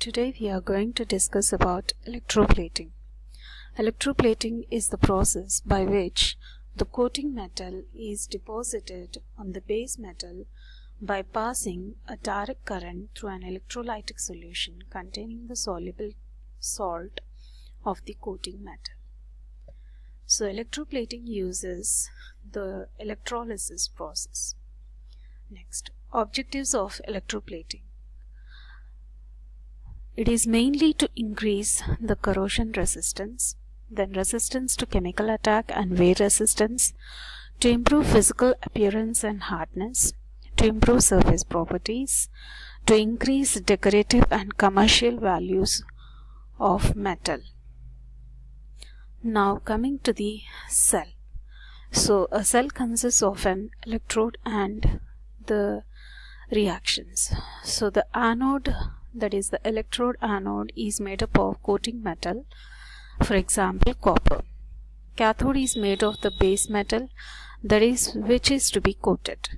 Today we are going to discuss about electroplating. Electroplating is the process by which the coating metal is deposited on the base metal by passing a direct current through an electrolytic solution containing the soluble salt of the coating metal. So electroplating uses the electrolysis process. Next, objectives of electroplating. It is mainly to increase the corrosion resistance, then resistance to chemical attack and wear resistance, to improve physical appearance and hardness, to improve surface properties, to increase decorative and commercial values of metal. Now coming to the cell. So a cell consists of an electrode and the reactions. So the anode, that is the electrode anode, is made up of coating metal, for example copper. Cathode is made of the base metal, that is which is to be coated.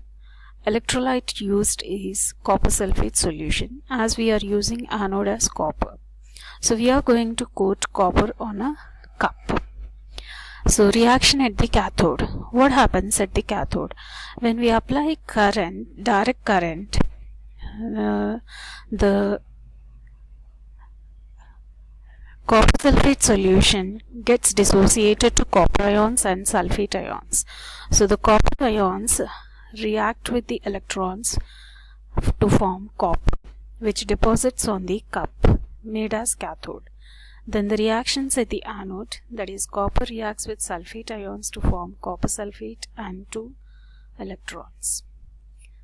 Electrolyte used is copper sulfate solution, as we are using anode as copper. So we are going to coat copper on a cup. So reaction at the cathode. What happens at the cathode? When we apply current, direct current, the copper sulfate solution gets dissociated to copper ions and sulfate ions. So the copper ions react with the electrons to form copper, which deposits on the cup made as cathode. Then the reactions at the anode, that is copper reacts with sulfate ions to form copper sulfate and 2 electrons.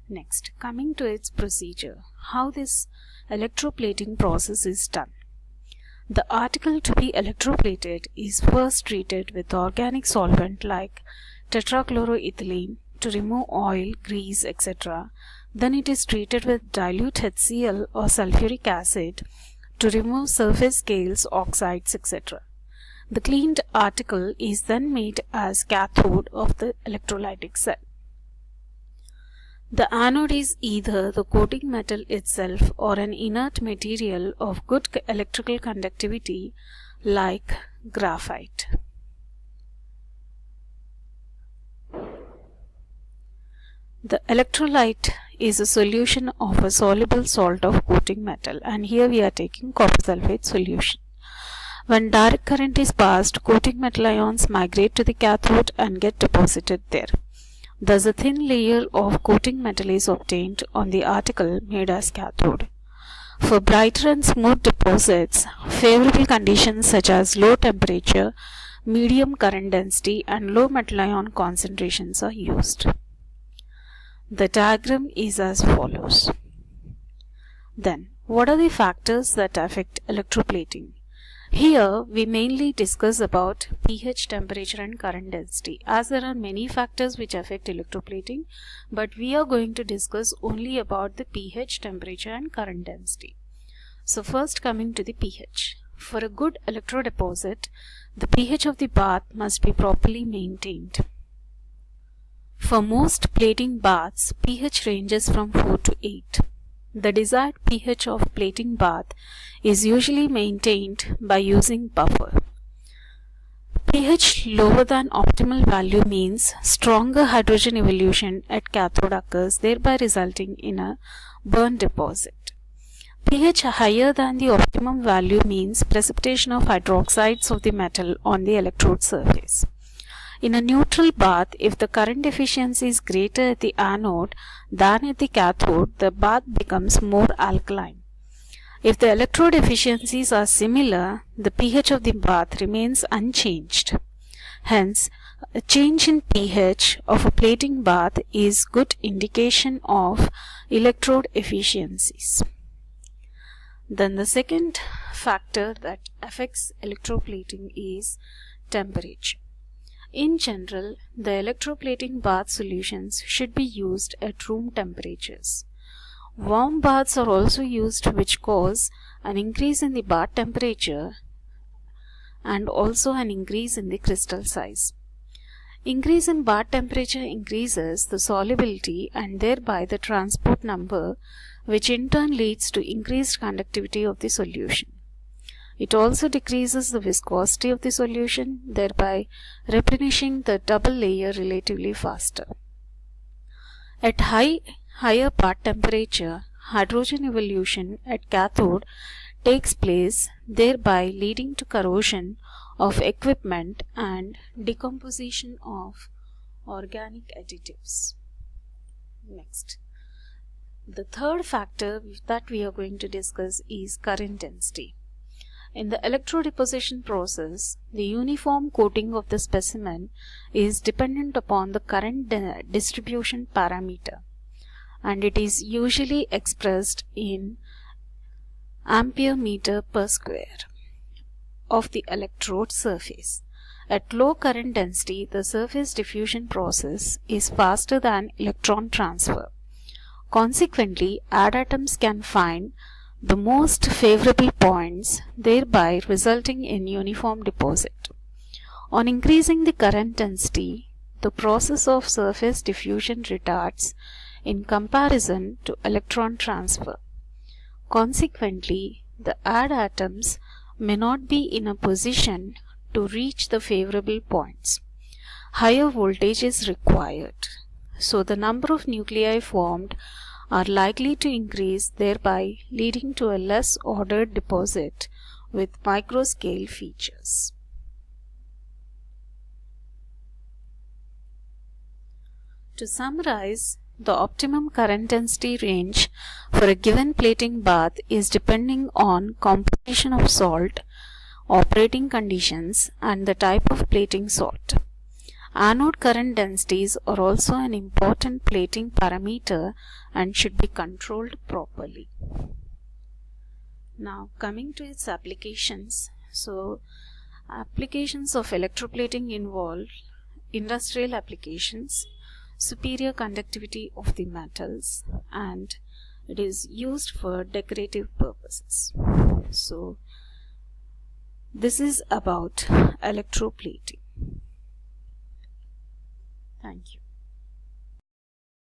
Next, coming to its procedure, how this electroplating process is done. The article to be electroplated is first treated with organic solvent like tetrachloroethylene to remove oil, grease, etc. Then it is treated with dilute HCl or sulfuric acid to remove surface scales, oxides, etc. The cleaned article is then made as cathode of the electrolytic cell. The anode is either the coating metal itself or an inert material of good electrical conductivity like graphite. The electrolyte is a solution of a soluble salt of coating metal, and here we are taking copper sulfate solution. When direct current is passed, coating metal ions migrate to the cathode and get deposited there. Thus a thin layer of coating metal is obtained on the article made as cathode. For brighter and smooth deposits, favorable conditions such as low temperature, medium current density and low metal ion concentrations are used. The diagram is as follows. Then, what are the factors that affect electroplating? Here, we mainly discuss about pH, temperature and current density, as there are many factors which affect electroplating, but we are going to discuss only about the pH, temperature and current density. So first coming to the pH. For a good electrodeposit, the pH of the bath must be properly maintained. For most plating baths, pH ranges from 4 to 8. The desired pH of plating bath is usually maintained by using buffer. pH lower than optimal value means stronger hydrogen evolution at cathode occurs, thereby resulting in a burn deposit. pH higher than the optimum value means precipitation of hydroxides of the metal on the electrode surface. In a neutral bath, if the current efficiency is greater at the anode than at the cathode, the bath becomes more alkaline. If the electrode efficiencies are similar, the pH of the bath remains unchanged. Hence, a change in pH of a plating bath is good indication of electrode efficiencies. Then the second factor that affects electroplating is temperature. In general, the electroplating bath solutions should be used at room temperatures. Warm baths are also used, which cause an increase in the bath temperature and also an increase in the crystal size. Increase in bath temperature increases the solubility and thereby the transport number, which in turn leads to increased conductivity of the solution. It also decreases the viscosity of the solution, thereby replenishing the double layer relatively faster. At higher part temperature, hydrogen evolution at cathode takes place, thereby leading to corrosion of equipment and decomposition of organic additives. Next, the third factor that we are going to discuss is current density. In the electrodeposition process, the uniform coating of the specimen is dependent upon the current distribution parameter, and it is usually expressed in ampere meter per square of the electrode surface. At low current density, the surface diffusion process is faster than electron transfer. Consequently, atoms can find the most favorable points, thereby resulting in uniform deposit. On increasing the current density, the process of surface diffusion retards in comparison to electron transfer. Consequently, the atoms may not be in a position to reach the favorable points. Higher voltage is required, so the number of nuclei formed are likely to increase, thereby leading to a less ordered deposit with microscale features. To summarize, the optimum current density range for a given plating bath is depending on composition of salt, operating conditions, and the type of plating sought. Anode current densities are also an important plating parameter and should be controlled properly. Now coming to its applications. So applications of electroplating involve industrial applications, superior conductivity of the metals, and it is used for decorative purposes. So this is about electroplating. Thank you.